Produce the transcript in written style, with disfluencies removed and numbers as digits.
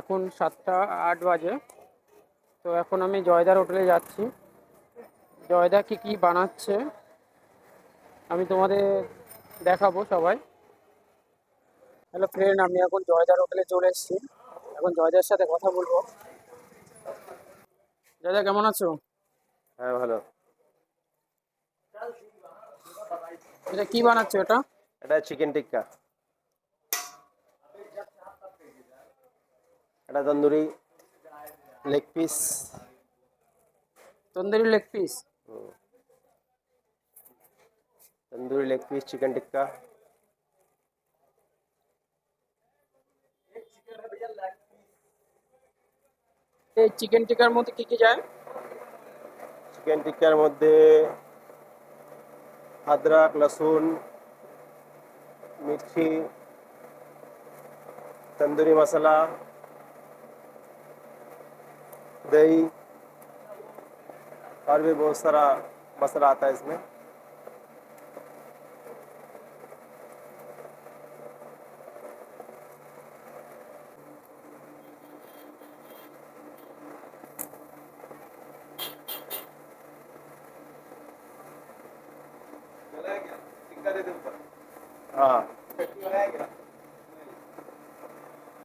এখন 7টা 8 বাজে। তো এখন আমি জয়দার হোটেলে যাচ্ছি। জয়দা কি বানাচ্ছে আমি তোমাদের দেখাবো সবাই। হ্যালো ফ্রেন্ড, আমি এখন জয়দার হোটেলে চলে এসেছি। এখন জয়দার সাথে কথা বলবো। জয়দা, কেমন আছো? হ্যাঁ, ভালো। এটা কি বানাচ্ছো এটা? এটা চিকেন টিক্কা। এটা tandoori leg piece. Tandoori leg piece? Tandoori leg piece chicken tikka. এই চিকেন টিক্কার মধ্যে কি যায়? চিকেন টিক্কার মধ্যে अदरक लहसुन मिर्ची तंदूरी मसाला दही और भी बहुत सारा मसाला आता है इसमें। हाँ,